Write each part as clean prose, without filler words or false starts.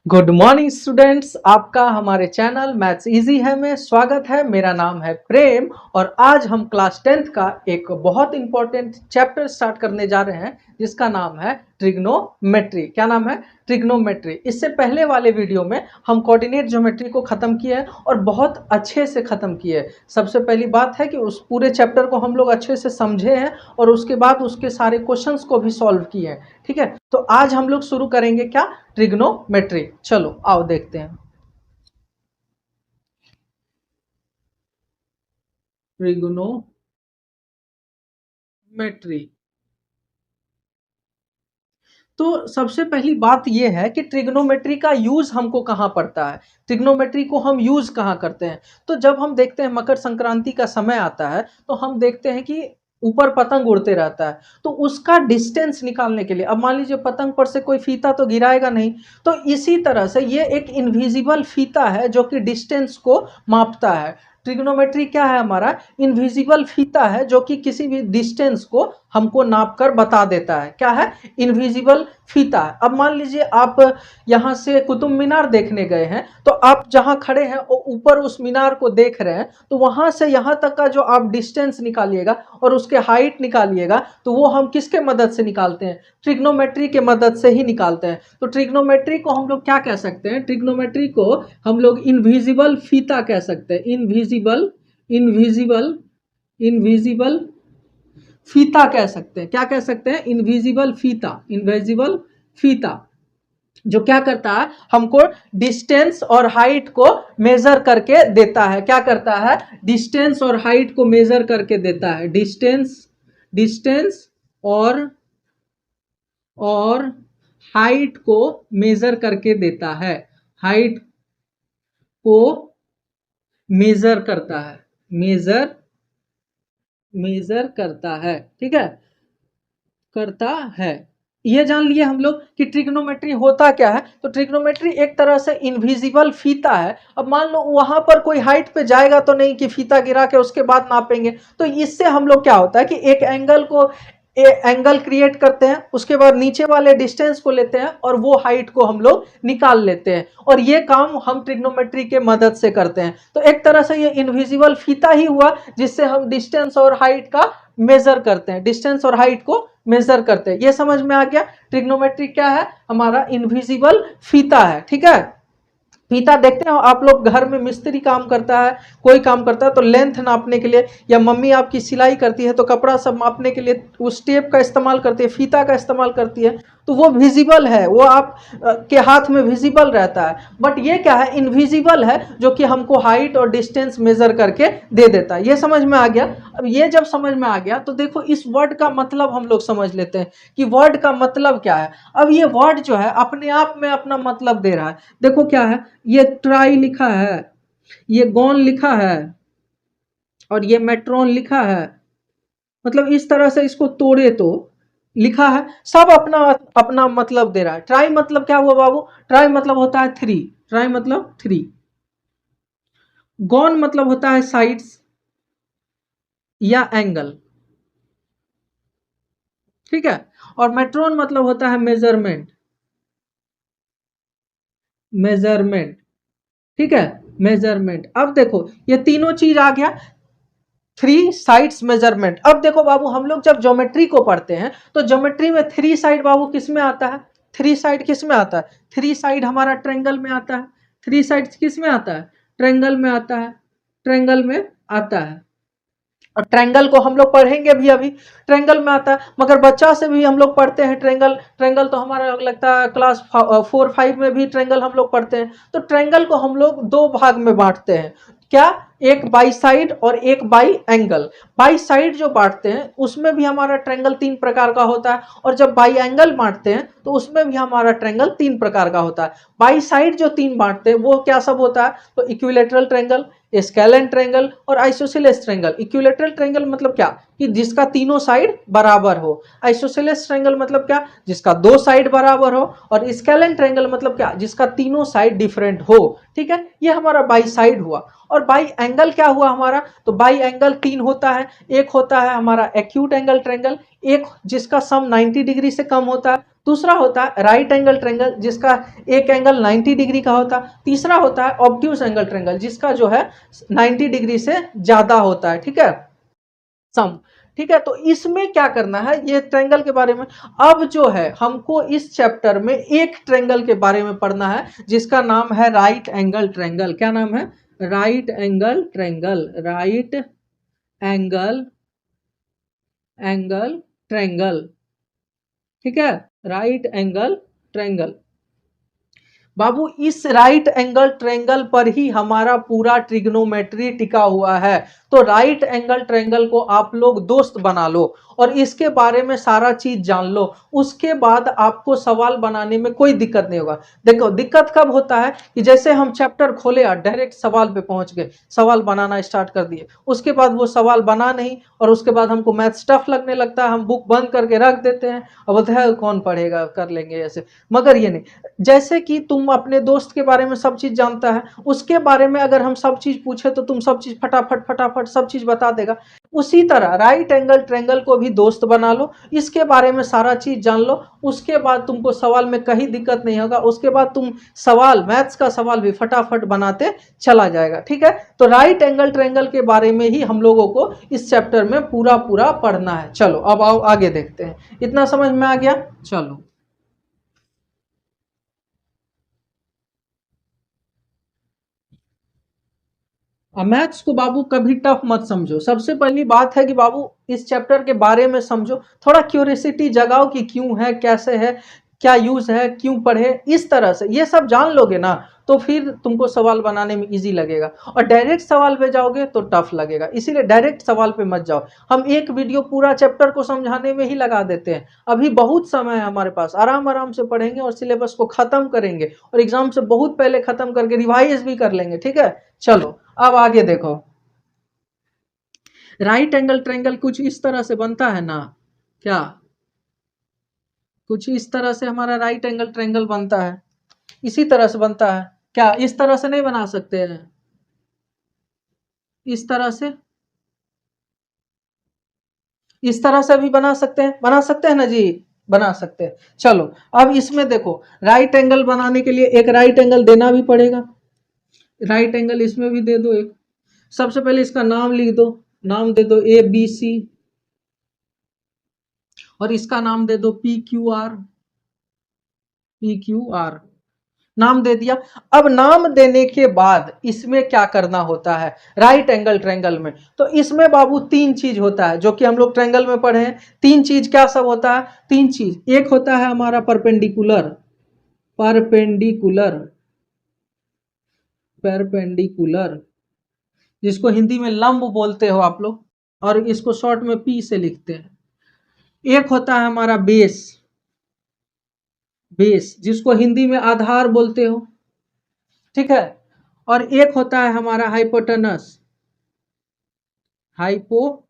Good morning students, आपका हमारे channel maths easy है में स्वागत है। मेरा नाम है प्रेम और आज हम क्लास 10th का एक बहुत इंपॉर्टेंट चैप्टर स्टार्ट करने जा रहे हैं जिसका नाम है ट्रिग्नोमेट्री। क्या नाम है? ट्रिग्नोमेट्री। इससे पहले वाले वीडियो में हम कोऑर्डिनेट ज्योमेट्री को ख़त्म किए हैं और बहुत अच्छे से ख़त्म किए। सबसे पहली बात है कि उस पूरे चैप्टर को हम लोग अच्छे से समझे हैं और उसके बाद उसके सारे क्वेश्चंस को भी सॉल्व किए हैं। ठीक है, तो आज हम लोग शुरू करेंगे क्या? ट्रिग्नोमेट्री। चलो आओ देखते हैं। ट्रिग्नोमेट्री। तो सबसे पहली बात यह है कि ट्रिग्नोमेट्री का यूज हमको कहाँ पड़ता है, ट्रिग्नोमेट्री को हम यूज कहाँ करते हैं। तो जब हम देखते हैं मकर संक्रांति का समय आता है तो हम देखते हैं कि ऊपर पतंग उड़ते रहता है, तो उसका डिस्टेंस निकालने के लिए, अब मान लीजिए पतंग पर से कोई फीता तो गिराएगा नहीं, तो इसी तरह से ये एक इनविजिबल फीता है जो कि डिस्टेंस को मापता है। ट्रिग्नोमेट्री क्या है? हमारा इनविजिबल फीता है जो कि किसी भी डिस्टेंस को हमको नाप कर बता देता है। क्या है? इनविजिबल फीता है। अब मान लीजिए आप यहाँ से कुतुब मीनार देखने गए हैं, तो आप जहाँ खड़े हैं वो ऊपर उस मीनार को देख रहे हैं, तो वहाँ से यहाँ तक का जो आप डिस्टेंस निकालिएगा और उसके हाइट निकालिएगा, तो वो हम किसके मदद से निकालते हैं? ट्रिग्नोमेट्री के मदद से ही निकालते हैं। तो ट्रिग्नोमेट्री को हम लोग क्या कह सकते हैं? ट्रिग्नोमेट्री को हम लोग इनविजिबल फीता कह सकते हैं। इनविजिबल इनविजिबल इनविजिबल फीता कह सकते हैं। क्या कह सकते हैं? इनविजिबल फीता। इनविजिबल फीता जो क्या करता है, हमको डिस्टेंस और हाइट को मेजर करके देता है। क्या करता है? डिस्टेंस और हाइट को मेजर करके देता है। डिस्टेंस और हाइट को मेजर करके देता है। हाइट को मेजर करता है। मेजर करता है। ठीक है, करता है। ये जान लिए हम लोग कि ट्रिग्नोमेट्री होता क्या है। तो ट्रिग्नोमेट्री एक तरह से इनविजिबल फीता है। अब मान लो वहां पर कोई हाइट पे जाएगा तो नहीं कि फीता गिरा के उसके बाद नापेंगे। तो इससे हम लोग क्या होता है कि एक एंगल को एंगल क्रिएट करते हैं, उसके बाद नीचे वाले डिस्टेंस को लेते हैं और वो हाइट को हम लोग निकाल लेते हैं, और ये काम हम ट्रिग्नोमेट्री के मदद से करते हैं। तो एक तरह से ये इनविजिबल फीता ही हुआ जिससे हम डिस्टेंस और हाइट का मेजर करते हैं, डिस्टेंस और हाइट को मेजर करते हैं। ये समझ में आ गया? ट्रिग्नोमेट्री क्या है? हमारा इनविजिबल फीता है। ठीक है, फीता देखते हो आप लोग, घर में मिस्त्री काम करता है, कोई काम करता है तो लेंथ नापने के लिए, या मम्मी आपकी सिलाई करती है तो कपड़ा सब मापने के लिए उस टेप का इस्तेमाल करती है, फीता का इस्तेमाल करती है। तो वो विजिबल है, वो आप के हाथ में विजिबल रहता है। बट ये क्या है? इनविजिबल है, जो कि हमको हाइट और डिस्टेंस मेजर करके दे देता है। ये समझ में आ गया? अब ये जब समझ में आ गया तो देखो इस वर्ड का मतलब हम लोग समझ लेते हैं कि वर्ड का मतलब क्या है। अब ये वर्ड जो है अपने आप में अपना मतलब दे रहा है। देखो क्या है, ये ट्राई लिखा है, ये गॉन लिखा है और ये मेट्रॉन लिखा है। मतलब इस तरह से इसको तोड़े तो लिखा है, सब अपना अपना मतलब दे रहा है। ट्राई मतलब क्या हुआ बाबू? ट्राई मतलब होता है थ्री। ट्राई मतलब थ्री। गॉन मतलब होता है साइड्स या एंगल। ठीक है, और मेट्रॉन मतलब होता है मेजरमेंट। मेजरमेंट। ठीक है, मेजरमेंट। अब देखो ये तीनों चीज आ गया, थ्री साइड्स मेजरमेंट। अब देखो बाबू, हम लोग जब ज्योमेट्री को पढ़ते हैं तो ज्योमेट्री में थ्री साइड बाबू किस में आता है? थ्री साइड किस में आता है? थ्री साइड हमारा ट्रायंगल में आता है। थ्री साइड किस में आता है? ट्रायंगल में आता है। ट्रायंगल में आता है, और ट्रायंगल को हम लोग पढ़ेंगे भी अभी। ट्रायंगल में आता है, मगर बच्चा से भी हम लोग पढ़ते हैं ट्रायंगल। ट्रायंगल तो हमारा लगता है क्लास 4-5 में भी ट्रायंगल हम लोग पढ़ते हैं। तो ट्रायंगल को हम लोग दो भाग में बांटते हैं। क्या? एक बाई साइड और एक बाई एंगल। बाई साइड जो बांटते हैं उसमें भी हमारा ट्रायंगल तीन प्रकार का होता है, और जब बाई एंगल बांटते हैं तो उसमें भी हमारा ट्रायंगल तीन प्रकार का होता है। बाई साइड जो तीन बांटते हैं वो क्या सब होता है? तो इक्विलेटरल ट्रायंगल, स्केलेन ट्रायंगल और आइसोसेलेस ट्रायंगल। इक्विलेटरल ट्रायंगल मतलब क्या? कि जिसका तीनों साइड बराबर हो। आइसोसेलेस ट्रायंगल मतलब क्या? जिसका दो साइड बराबर हो। और स्केलेन ट्रायंगल मतलब क्या? जिसका तीनों साइड डिफरेंट हो। ठीक है, ये हमारा बाई साइड हुआ। और बाई एंगल क्या हुआ हमारा? तो बाई एंगल तीन होता है। एक होता है हमारा एक्यूट एंगल ट्रायंगल, एक जिसका सम 90 डिग्री से कम होता है, दूसरा होता है राइट एंगल ट्रायंगल जिसका एक एंगल 90 डिग्री का होता है। तीसरा होता है ऑब्ट्यूज एंगल ट्रायंगल जिसका जो है 90 डिग्री से ज्यादा होता है, ठीक है, सम। ठीक है, तो इसमें क्या करना है, ये ट्रायंगल के बारे में। अब जो है हमको इस चैप्टर में एक ट्रायंगल के बारे में पढ़ना है जिसका नाम है राइट एंगल ट्रायंगल। क्या नाम है? Right angle triangle. Right angle triangle, ठीक है, राइट एंगल ट्रायंगल। बाबू इस राइट एंगल ट्रायंगल पर ही हमारा पूरा ट्रिग्नोमेट्री टिका हुआ है। तो राइट एंगल ट्रायंगल को आप लोग दोस्त बना लो और इसके बारे में सारा चीज जान लो, उसके बाद आपको सवाल बनाने में कोई दिक्कत नहीं होगा। देखो दिक्कत कब होता है कि जैसे हम चैप्टर खोले और डायरेक्ट सवाल पे पहुंच गए, सवाल बनाना स्टार्ट कर दिए, उसके बाद वो सवाल बना नहीं और उसके बाद हमको मैथ्स टफ लगने लगता है, हम बुक बंद करके रख देते हैं और बोलते हैं कौन पढ़ेगा, कर लेंगे ऐसे। मगर ये नहीं, जैसे कि तुम अपने दोस्त के बारे में सब चीज जानता है, उसके बारे में अगर हम सब चीज पूछे तो तुम सब चीज फटाफट फटाफट सब चीज बता देगा। उसी तरह राइट एंगल ट्रायंगल को भी दोस्त बना लो, इसके बारे में सारा चीज जान लो, उसके बाद तुमको सवाल में कहीं दिक्कत नहीं होगा, उसके बाद तुम सवाल मैथ्स का सवाल भी फटाफट बनाते चला जाएगा। ठीक है, तो राइट एंगल ट्रायंगल के बारे में ही हम लोगों को इस चैप्टर में पूरा पूरा पढ़ना है। चलो अब आओ आगे देखते हैं। इतना समझ में आ गया? चलो मैथ्स को बाबू कभी टफ मत समझो। सबसे पहली बात है कि बाबू इस चैप्टर के बारे में समझो, थोड़ा क्यूरियोसिटी जगाओ कि क्यों है, कैसे है, क्या यूज है, क्यों पढ़े। इस तरह से ये सब जान लोगे ना तो फिर तुमको सवाल बनाने में इजी लगेगा, और डायरेक्ट सवाल पे जाओगे तो टफ लगेगा। इसीलिए डायरेक्ट सवाल पे मत जाओ। हम एक वीडियो पूरा चैप्टर को समझाने में ही लगा देते हैं, अभी बहुत समय है हमारे पास, आराम आराम से पढ़ेंगे और सिलेबस को खत्म करेंगे और एग्जाम से बहुत पहले खत्म करके रिवाइज भी कर लेंगे। ठीक है, चलो अब आगे देखो। राइट एंगल ट्रायंगल कुछ इस तरह से बनता है ना, क्या कुछ इस तरह से हमारा राइट एंगल ट्रायंगल बनता है, इसी तरह से बनता है। क्या इस तरह से नहीं बना सकते हैं? इस तरह से, इस तरह से भी बना सकते हैं, बना सकते हैं ना जी, बना सकते हैं। चलो अब इसमें देखो, राइट एंगल बनाने के लिए एक राइट एंगल देना भी पड़ेगा। राइट एंगल इसमें भी दे दो एक। सबसे पहले इसका नाम लिख दो, नाम दे दो ए बी सी, और इसका नाम दे दो P Q R. P Q R नाम दे दिया। अब नाम देने के बाद इसमें क्या करना होता है राइट एंगल ट्रायंगल में? तो इसमें बाबू तीन चीज होता है जो कि हम लोग ट्रायंगल में पढ़े हैं। तीन चीज क्या सब होता है? तीन चीज, एक होता है हमारा परपेंडिकुलर, परपेंडिकुलर, परपेंडिकुलर जिसको हिंदी में लंब बोलते हो आप लोग, और इसको शॉर्ट में पी से लिखते हैं। एक होता है हमारा बेस, बेस जिसको हिंदी में आधार बोलते हो, ठीक है। और एक होता है हमारा हाइपोटेनस, हाइपोटेनस,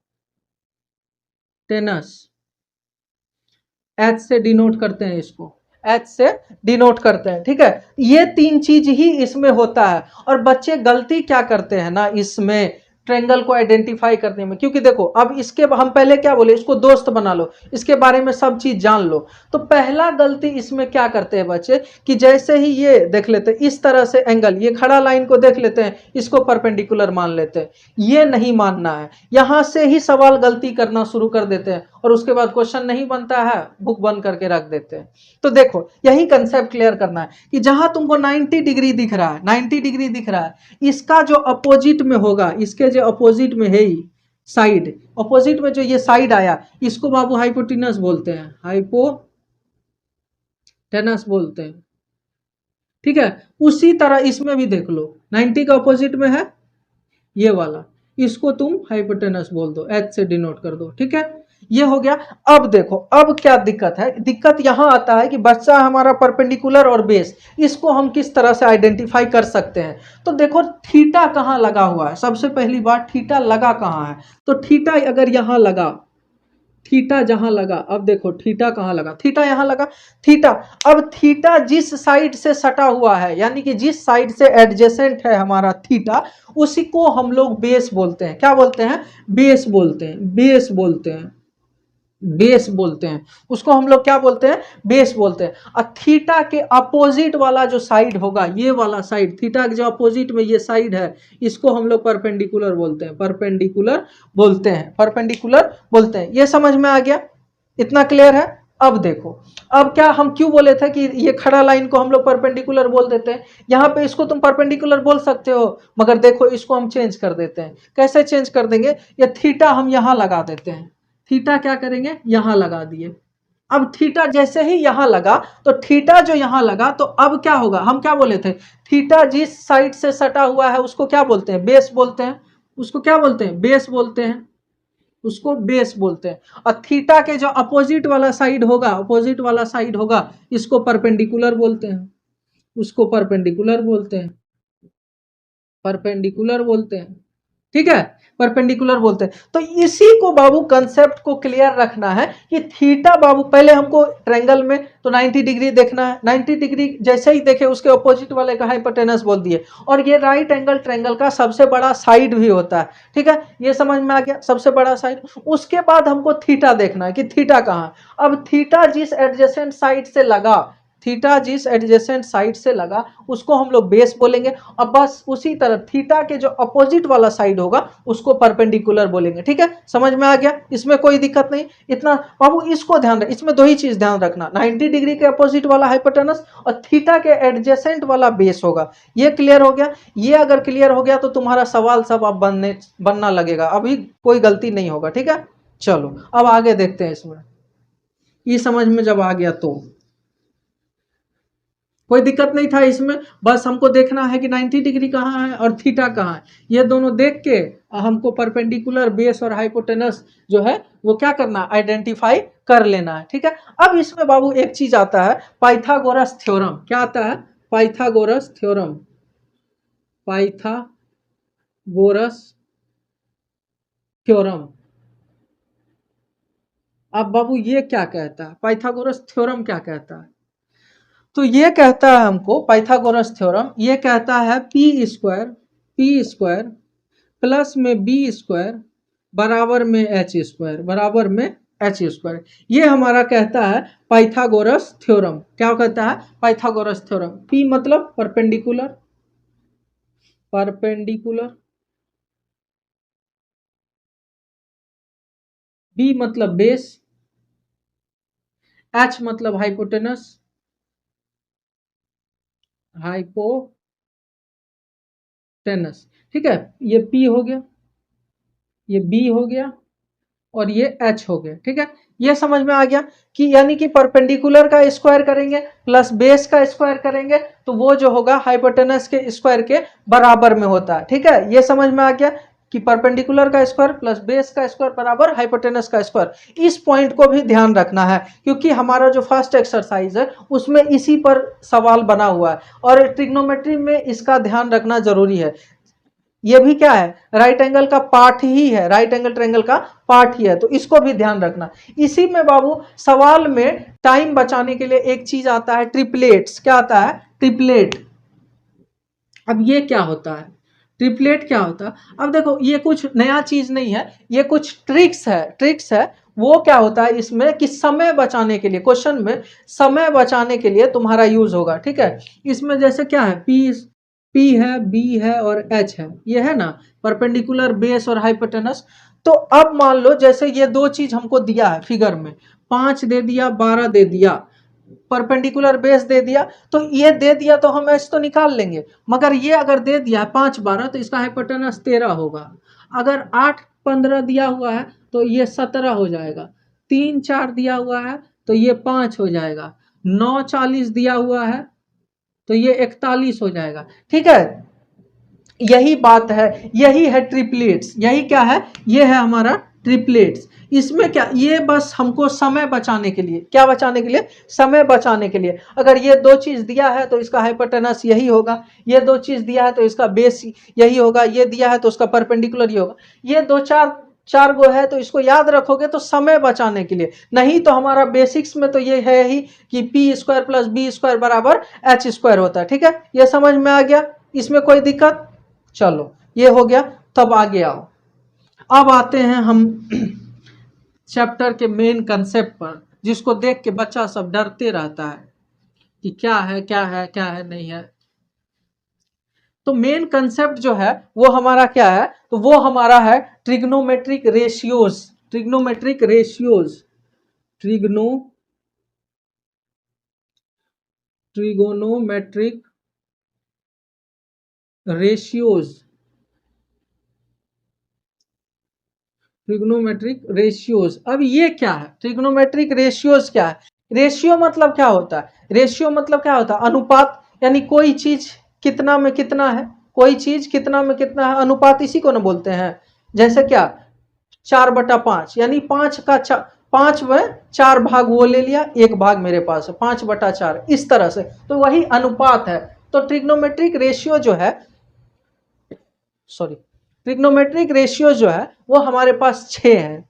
एच से डिनोट करते हैं इसको, एच से डिनोट करते हैं, ठीक है। ये तीन चीज ही इसमें होता है। और बच्चे गलती क्या करते हैं ना इसमें ट्रायंगल को आइडेंटिफाई करने में, क्योंकि देखो अब इसके हम पहले क्या बोले, इसको दोस्त बना लो, इसके बारे में सब चीज जान लो। तो पहला गलती इसमें क्या करते हैं बच्चे कि जैसे ही ये देख लेते हैं इस तरह से एंगल, ये खड़ा लाइन को देख लेते हैं, इसको परपेंडिकुलर मान लेते हैं। ये नहीं मानना है, यहां से ही सवाल गलती करना शुरू कर देते हैं और उसके बाद क्वेश्चन नहीं बनता है, बुक बंद करके रख देते हैं। तो देखो यही कंसेप्ट क्लियर करना है कि जहां तुमको 90 डिग्री दिख रहा है, 90 डिग्री दिख रहा है, इसका जो अपोजिट में होगा, इसके जो अपोजिट में है ही साइड, अपोजिट में जो ये साइड आया इसको बाबू हाइपोटेनस बोलते हैं, हाइपोटेनस बोलते हैं, ठीक है। उसी तरह इसमें भी देख लो, 90 का अपोजिट में है ये वाला, इसको तुम हाइपोटेनस बोल दो, एच से डिनोट कर दो, ठीक है। ये हो गया। अब देखो अब क्या दिक्कत है, दिक्कत यहां आता है कि बच्चा हमारा परपेंडिकुलर और बेस, इसको हम किस तरह से आइडेंटिफाई कर सकते हैं। तो देखो थीटा कहां लगा हुआ है, सबसे पहली बात थीटा लगा कहां है। तो थीटा अगर यहां लगा, थीटा जहां लगा, अब देखो थीटा कहां लगा, थीटा यहां लगा, थीटा। अब थीटा जिस साइड से सटा हुआ है, यानी कि जिस साइड से एडजेसेंट है हमारा थीटा, उसी को हम लोग बेस बोलते हैं। क्या बोलते हैं? बेस बोलते हैं, बेस बोलते हैं, बेस बोलते हैं, उसको हम लोग क्या बोलते हैं, बेस बोलते हैं। और थीटा के अपोजिट वाला जो साइड होगा, ये वाला साइड, थीटा के जो अपोजिट में ये साइड है, इसको हम लोग परपेंडिकुलर बोलते हैं, परपेंडिकुलर बोलते हैं, परपेंडिकुलर बोलते हैं। ये समझ में आ गया, इतना क्लियर है। अब देखो, अब क्या हम क्यों बोले थे कि ये खड़ा लाइन को हम लोग परपेंडिकुलर बोल देते हैं। यहाँ पे इसको तुम परपेंडिकुलर बोल सकते हो, मगर देखो इसको हम चेंज कर देते हैं। कैसे चेंज कर देंगे, ये थीटा हम यहाँ लगा देते हैं, थीटा क्या करेंगे, यहां लगा दिए। अब थीटा जैसे ही यहां लगा, तो थीटा जो यहां लगा, तो अब क्या होगा, हम क्या बोले थे, थीटा जिस साइड से सटा हुआ है उसको क्या बोलते हैं, बेस बोलते हैं। उसको क्या बोलते हैं, बेस बोलते हैं, उसको बेस बोलते हैं। और थीटा के जो अपोजिट वाला साइड होगा, अपोजिट वाला साइड होगा, इसको परपेंडिकुलर बोलते हैं, उसको परपेंडिकुलर बोलते हैं, परपेंडिकुलर बोलते हैं। ठीक है, परपेंडिकुलर बोलते हैं। तो इसी को बाबू कंसेप्ट को क्लियर रखना है कि थीटा बाबू, पहले हमको ट्रायंगल में तो 90 डिग्री देखना है, 90 डिग्री जैसे ही देखे उसके अपोजिट वाले का हाइपोटेनस बोल दिए। और ये राइट एंगल ट्रायंगल का सबसे बड़ा साइड भी होता है। ठीक है, ये समझ में आ गया, सबसे बड़ा साइड। उसके बाद हमको थीटा देखना है कि थीटा कहाँ है। अब थीटा जिस एडजेसेंट साइड से लगा, थीटा जिस एडजेसेंट साइड से लगा उसको हम लोग बेस बोलेंगे। अब बस उसी तरह थीटा के जो अपोजिट वाला साइड होगा उसको परपेंडिकुलर बोलेंगे। ठीक है, समझ में आ गया, इसमें कोई दिक्कत नहीं। इतना बाबू इसको ध्यान रख, इसमें दो ही चीज ध्यान रखना, 90 डिग्री के अपोजिट वाला हाइपोटेनस और थीटा के एडजेसेंट वाला बेस होगा। ये क्लियर हो गया। ये अगर क्लियर हो गया तो तुम्हारा सवाल सब अब बनना लगेगा, अभी कोई गलती नहीं होगा। ठीक है, चलो अब आगे देखते हैं। इसमें ये समझ में जब आ गया तो कोई दिक्कत नहीं था इसमें, बस हमको देखना है कि 90 डिग्री कहाँ है और थीटा कहाँ है। ये दोनों देख के हमको परपेंडिकुलर, बेस और हाइपोटेनस जो है वो क्या करना, आइडेंटिफाई कर लेना है। ठीक है, अब इसमें बाबू एक चीज आता है, पाइथागोरस थ्योरम। क्या आता है, पाइथागोरस थ्योरम, पाइथागोरस थ्योरम। अब बाबू ये क्या कहता है, पाइथागोरस थ्योरम क्या कहता है, तो ये कहता है हमको पाइथागोरस थ्योरम, ये कहता है पी स्क्वायर प्लस में बी स्क्वायर बराबर में एच स्क्वायर, बराबर में एच स्क्वायर। ये हमारा कहता है पाइथागोरस थ्योरम। क्या कहता है, पाइथागोरस थ्योरम। पी मतलब परपेंडिकुलर, परपेंडिकुलर, बी मतलब बेस, एच मतलब हाइपोटेनस, हाइपोटेनस। ठीक है, ये पी हो गया, ये बी हो गया और ये एच हो गया। ठीक है, ये समझ में आ गया कि यानी कि परपेंडिकुलर का स्क्वायर करेंगे प्लस बेस का स्क्वायर करेंगे तो वो जो होगा हाइपोटेनस के स्क्वायर के बराबर में होता है। ठीक है, ये समझ में आ गया कि परपेंडिकुलर का स्क्वायर प्लस बेस का स्क्वायर बराबर हाइपोटेनस का स्क्वायर। इस पॉइंट को भी ध्यान रखना है क्योंकि हमारा जो फर्स्ट एक्सरसाइज है उसमें इसी पर सवाल बना हुआ है और ट्रिग्नोमेट्री में इसका ध्यान रखना जरूरी है। ये भी क्या है, राइट एंगल का पार्ट ही है, राइट एंगल ट्रायंगल का पार्ट ही है, तो इसको भी ध्यान रखना। इसी में बाबू सवाल में टाइम बचाने के लिए एक चीज आता है, ट्रिपलेट्स। क्या आता है, ट्रिपलेट। अब ये क्या होता है, ट्रिपलेट क्या होता है, अब देखो ये कुछ नया चीज नहीं है, ये कुछ ट्रिक्स है, ट्रिक्स है। वो क्या होता है इसमें कि समय बचाने के लिए, क्वेश्चन में समय बचाने के लिए तुम्हारा यूज होगा। ठीक है, इसमें जैसे क्या है, पी है, बी है और एच है, ये है ना परपेंडिकुलर, बेस और हाइपोटेनस। तो अब मान लो जैसे ये दो चीज हमको दिया है फिगर में, 5 दे दिया, 12 दे दिया, परपेंडिकुलर बेस दे दिया, तो ये दे दिया तो हम एच तो निकाल लेंगे। मगर ये अगर दे दिया है 5 12 तो इसका हाइपोटेनस 13 होगा। अगर 8 15 दिया हुआ है तो ये 17 हो जाएगा। 3 4 दिया हुआ है तो ये 5 हो जाएगा। 9 40 दिया हुआ है तो ये 41 हो जाएगा। ठीक है, यही बात है, यही है ट्रिपलेट्स। यही क्या है, ये है हमारा ट्रिपलेट्स। इसमें क्या, ये बस हमको समय बचाने के लिए, क्या बचाने के लिए, समय बचाने के लिए। अगर ये दो चीज दिया है तो इसका हाइपोटेनस यही होगा, ये दो चीज दिया है तो इसका बेस यही होगा, ये दिया है तो उसका परपेंडिकुलर ये होगा। ये दो चार गो है तो इसको याद रखोगे तो समय बचाने के लिए। नहीं तो हमारा बेसिक्स में तो ये है ही कि P square plus B square बराबर एच स्क्वायर होता है। ठीक है, ये समझ में आ गया, इसमें कोई दिक्कत। चलो ये हो गया, तब आगे आओ। अब आते हैं हम चैप्टर के मेन कंसेप्ट पर, जिसको देख के बच्चा सब डरते रहता है कि क्या है क्या है क्या है नहीं है। तो मेन कंसेप्ट जो है वो हमारा क्या है, तो वो हमारा है trigonometric ratios. Trigonometric ratios, trigonometric ratios, trigonometric ratios. अब ये क्या है, ट्रिग्नोमेट्रिक रेशियोज क्या है? रेशियो मतलब क्या होता है? रेशियो मतलब क्या होता है? अनुपात, यानी कोई चीज कितना में कितना है, कोई चीज कितना में कितना है, अनुपात इसी को ना बोलते हैं। जैसे क्या, 4/5, यानी 5 में 4 भाग वो ले लिया, 1 भाग मेरे पास है, 5/4, इस तरह से, तो वही अनुपात है। तो ट्रिग्नोमेट्रिक रेशियो जो है, सॉरी, ट्रिग्नोमेट्रिक रेशियो जो है वो हमारे पास 6 है।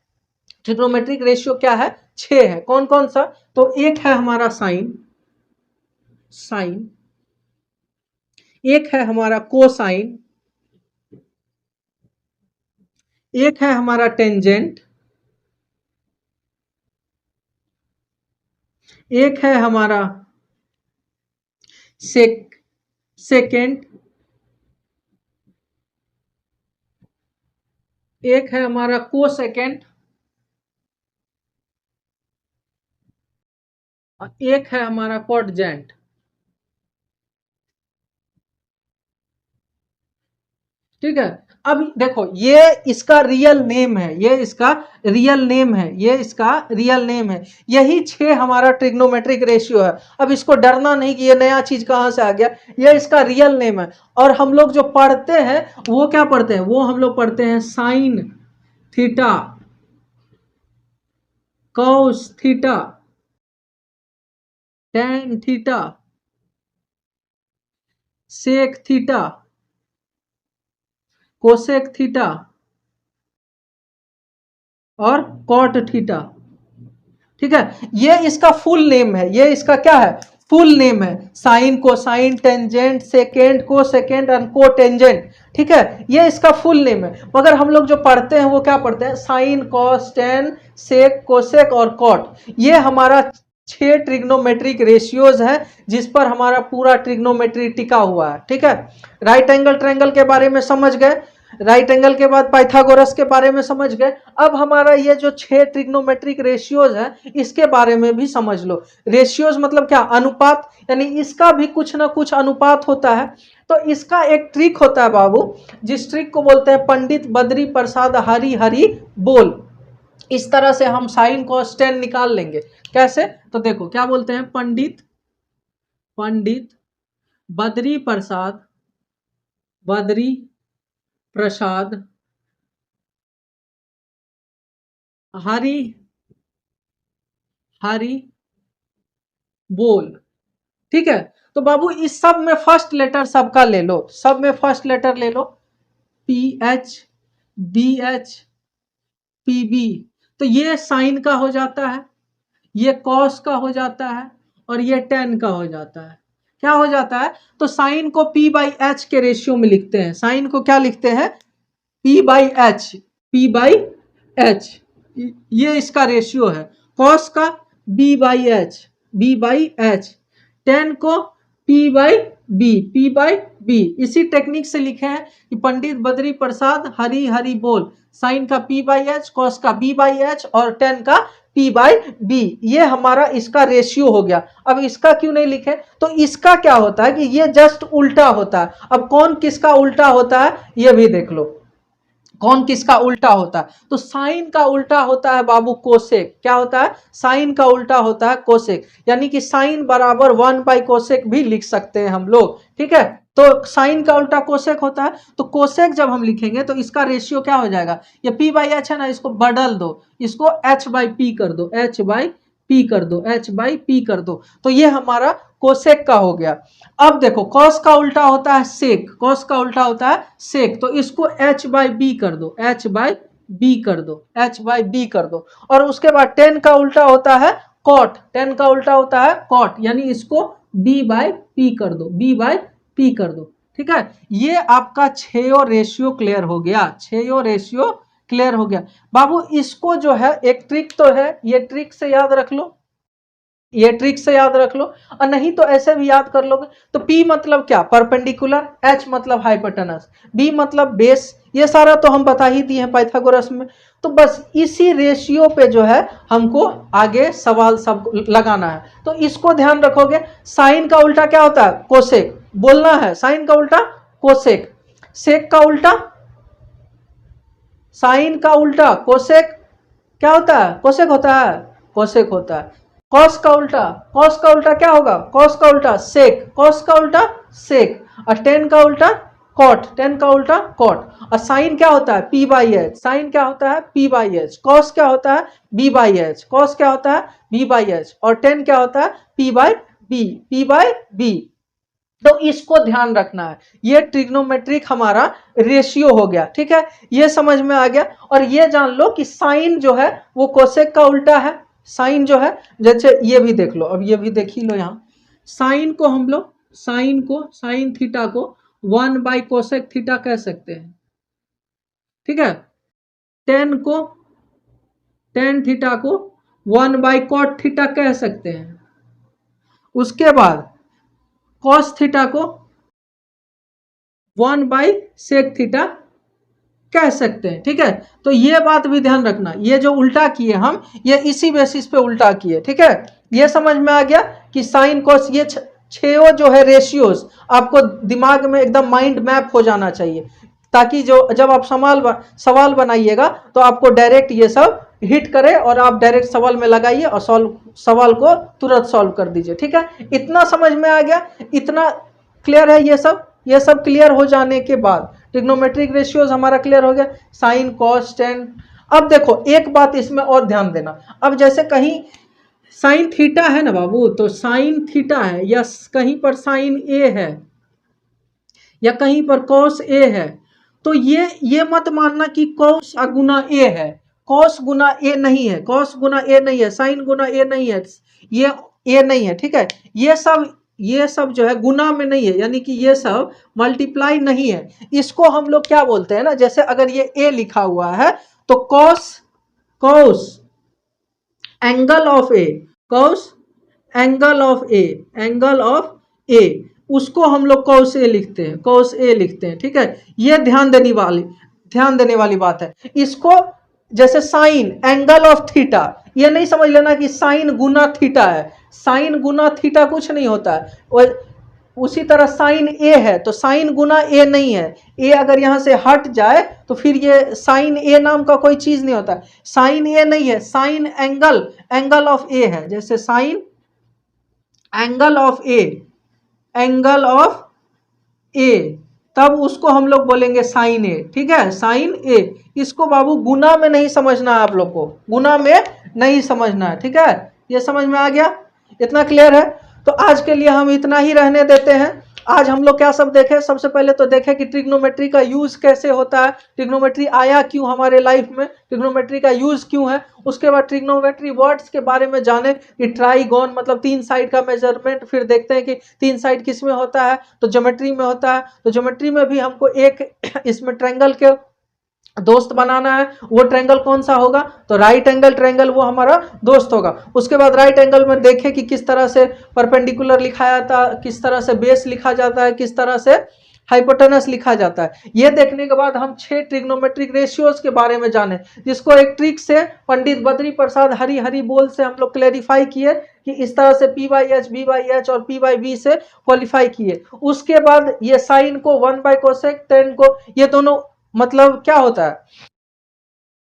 ट्रिग्नोमेट्रिक रेशियो क्या है? 6 है। कौन कौन सा? तो एक है हमारा साइन, एक है हमारा कोसाइन, एक है हमारा टेंजेंट, एक है हमारा सेकेंड, एक है हमारा कोसेकेंड, और एक है हमारा कॉटजेंट। ठीक है। अब देखो, ये इसका रियल नेम है, ये इसका रियल नेम है, ये इसका रियल नेम है। यही 6 हमारा ट्रिग्नोमेट्रिक रेशियो है। अब इसको डरना नहीं कि ये नया चीज कहां से आ गया, ये इसका रियल नेम है। और हम लोग जो पढ़ते हैं वो क्या पढ़ते हैं, वो हम लोग पढ़ते हैं sine theta, cos theta, tan theta, sec theta, cosec theta और कॉट थीटा। ठीक है, ये इसका फुल नेम है, ये इसका क्या है, फुल नेम है। साइन, कोसाइन, टेंजेंट, सेकेंड, को सेकेंड एंड को टेंजेंट। ठीक है, ये इसका फुल नेम है। मगर हम लोग जो पढ़ते हैं वो क्या पढ़ते हैं, साइन, कॉस, टेन, सेक, कोसेक और कॉट। ये हमारा 6 ट्रिग्नोमेट्रिक रेशियोज है, जिस पर हमारा पूरा ट्रिग्नोमेट्री टिका हुआ है। ठीक है, राइट एंगल ट्रायंगल के बारे में समझ गए, राइट एंगल के बाद पाइथागोरस के बारे में समझ गए। अब हमारा ये जो 6 ट्रिग्नोमेट्रिक रेशियोज है, इसके बारे में भी समझ लो। रेशियोज मतलब क्या, अनुपात, यानी इसका भी कुछ ना कुछ अनुपात होता है। तो इसका एक ट्रिक होता है बाबू, जिस ट्रिक को बोलते हैं पंडित बद्री प्रसाद हरि हरि बोल। इस तरह से हम साइन कॉस टेन निकाल लेंगे। कैसे, तो देखो क्या बोलते हैं, पंडित बद्री प्रसाद हरि हरि बोल। ठीक है, तो बाबू इस सब में फर्स्ट लेटर सबका ले लो, सब में फर्स्ट लेटर ले लो, PH BH PB। तो ये साइन का हो जाता है, ये कॉस का हो जाता है, और ये टेन का हो जाता है। क्या हो जाता है, तो साइन को P/H के रेशियो में लिखते हैं। साइन को क्या लिखते हैं, P/H, ये इसका रेशियो है। कॉस का B/H, टेन को P/B। इसी टेक्निक से लिखे हैं कि पंडित बद्री प्रसाद हरि हरि बोल। साइन का P/H, कॉस का B/H और टेन का P/B। ये हमारा इसका रेशियो हो गया। अब इसका क्यों नहीं लिखे, तो इसका क्या होता है कि ये जस्ट उल्टा होता है। अब कौन किसका उल्टा होता है ये भी देख लो, कौन किसका उल्टा होता है। तो साइन का उल्टा होता है बाबू कोसेक। क्या होता है, साइन का उल्टा होता है कोसेक, यानी कि साइन बराबर 1/कोसेक भी लिख सकते हैं हम लोग। ठीक है, तो साइन का उल्टा कोसेक होता है। तो कोसेक जब हम लिखेंगे तो इसका रेशियो क्या हो जाएगा, ये P/H है ना, इसको बदल दो, इसको H/P कर दो, H/P कर दो, H/P कर दो। तो ये हमारा कोसेक का हो गया। अब देखो, कॉस का उल्टा होता है सेक, कॉस का उल्टा होता है सेक, तो इसको H/B कर दो, H/B कर दो, H/B कर दो। और उसके बाद टेन का उल्टा होता है कॉट, टेन का उल्टा होता है कॉट, यानी इसको B/P कर दो, B/P कर दो। ठीक है, ये आपका 6 रेशियो क्लियर हो गया, 6 रेशियो क्लियर हो गया बाबू। इसको जो है एक ट्रिक तो है, ये ट्रिक से याद रख लो, ये ट्रिक से याद रख लो, और नहीं तो ऐसे भी याद कर लोगे। तो P मतलब क्या, परपेंडिकुलर, H मतलब हाइपोटेनस, B मतलब बेस, ये सारा तो हम बता ही दिए हैं पाइथागोरस में। तो बस इसी रेशियो पे जो है हमको आगे सवाल सब लगाना है। तो इसको ध्यान रखोगे, साइन का उल्टा क्या होता है, कोसेक, बोलना है साइन का उल्टा कोसेक, सेक का उल्टा, साइन का उल्टा कोसेक क्या होता है, कोसेक होता है, कोसेक होता है। कॉस का उल्टा, कॉस का उल्टा क्या होगा, कॉस का उल्टा सेक, कॉस का उल्टा सेक, और टेन का उल्टा कॉट, टेन का उल्टा कॉट। और साइन क्या होता है, पी बाई एच, साइन क्या होता है, पी बाई एच। कॉस क्या होता है, बी बाई एच, कॉस क्या होता है, बी बाई एच। और टेन क्या होता है, P by B, P by B. तो इसको ध्यान रखना है, ये ट्रिग्नोमेट्रिक हमारा रेशियो हो गया, ठीक है, ये समझ में आ गया। और ये जान लो कि साइन जो है वो कोसेक का उल्टा है, साइन जो है, जैसे ये भी देख लो, अब ये भी देख ही लो, यहाँ साइन को हम लोग, साइन को, साइन थीटा को 1 बाई कोसेक थीटा कह सकते हैं, ठीक है। टेन को, टेन थीटा को 1 बाई कॉट थीटा कह सकते हैं। उसके बाद कॉस थीटा को 1 बाई सेक थीटा कह सकते हैं, ठीक है। तो ये बात भी ध्यान रखना, ये जो उल्टा किए हम, ये इसी बेसिस पे उल्टा किए, ठीक है। ये समझ में आ गया कि साइन कॉस, ये छो जो है रेशियोज आपको दिमाग में एकदम माइंड मैप हो जाना चाहिए, ताकि जो जब आप सवाल बनाइएगा तो आपको डायरेक्ट ये सब हिट करे और आप डायरेक्ट सवाल में लगाइए और सवाल को तुरंत सॉल्व कर दीजिए, ठीक है। इतना समझ में आ गया, इतना क्लियर है, ये सब क्लियर हो जाने के बाद ट्रिग्नोमेट्रिक रेशियोज हमारा क्लियर हो गया, साइन कॉस टेन। अब देखो एक बात इसमें और ध्यान देना, अब जैसे कहीं साइन थीटा है ना बाबू, तो साइन थीटा है, या कहीं पर साइन ए है, या कहीं पर कॉस ए है, तो ये मत मानना कि कॉस गुना ए है, कॉस गुना ए नहीं है, कॉस गुना ए नहीं है, साइन गुना ए नहीं है, ये ए नहीं है, ठीक है। ये सब जो है गुना में नहीं है, यानी कि ये सब मल्टीप्लाई नहीं है। इसको हम लोग क्या बोलते हैं ना, जैसे अगर ये ए लिखा हुआ है तो cos, cos angle of A, cos angle of A, angle of A, उसको हम लोग कॉस ए लिखते हैं, कॉस ए लिखते हैं, ठीक है। ये ध्यान देने वाली बात है। इसको जैसे साइन एंगल ऑफ थीटा, ये नहीं समझ लेना कि साइन गुना थीटा है, साइन गुना थीटा कुछ नहीं होता है। उसी तरह साइन ए है तो साइन गुना ए नहीं है, ए अगर यहां से हट जाए तो फिर ये साइन ए नाम का कोई चीज नहीं होता, साइन ए नहीं है, sine angle, angle of A है, जैसे sine angle of A, angle of A, तब उसको हम लोग बोलेंगे साइन ए, ठीक है, साइन ए। इसको बाबू गुना में नहीं समझना है, आप लोग को गुना में नहीं समझना है, ठीक है। ये समझ में आ गया, इतना क्लियर है। तो आज के लिए हम इतना ही रहने देते हैं। आज हम लोग क्या सब देखे, सबसे पहले तो देखे कि ट्रिग्नोमेट्री का यूज कैसे होता है, ट्रिग्नोमेट्री आया क्यों हमारे लाइफ में, ट्रिग्नोमेट्री का यूज क्यों है। उसके बाद ट्रिग्नोमेट्री वर्ड्स के बारे में जाने कि ट्राइगोन मतलब 3 साइड का मेजरमेंट, फिर देखते हैं कि 3 साइड किस में होता है, तो ज्योमेट्री में होता है। तो ज्योमेट्री में भी हमको एक इसमें ट्रायंगल के दोस्त बनाना है, वो ट्रायंगल कौन सा होगा, तो राइट एंगल ट्रायंगल वो हमारा दोस्त होगा। उसके बाद राइट एंगल में देखें कि किस तरह से परपेंडिकुलर लिखा जाता है, किस तरह से बेस लिखा जाता है, किस तरह से हाइपोटेनस लिखा जाता है। ये देखने के बाद हम 6 ट्रिग्नोमेट्रिक रेशियोज के बारे में जाने, जिसको एक ट्रिक से पंडित बद्री प्रसाद हरी बोल से हम लोग क्लेरिफाई किए कि इस तरह से P by H, B by H और P बाई B से क्वालिफाई किए। उसके बाद ये साइन को 1 बाई कोसेक, टेन को, ये दोनों मतलब क्या होता है,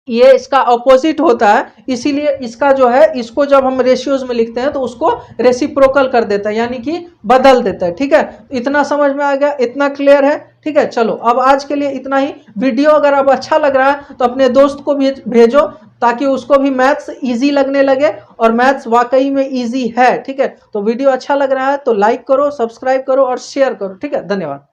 ये इसका ऑपोजिट होता है, इसीलिए इसका जो है, इसको जब हम रेशियोज में लिखते हैं तो उसको रेसिप्रोकल कर देता है, यानी कि बदल देता है, ठीक है। इतना समझ में आ गया, इतना क्लियर है, ठीक है। चलो अब आज के लिए इतना ही। वीडियो अगर अब अच्छा लग रहा है तो अपने दोस्त को भी भेजो, ताकि उसको भी मैथ्स इजी लगने लगे, और मैथ्स वाकई में इजी है, ठीक है। तो वीडियो अच्छा लग रहा है तो लाइक करो, सब्सक्राइब करो और शेयर करो, ठीक है। धन्यवाद।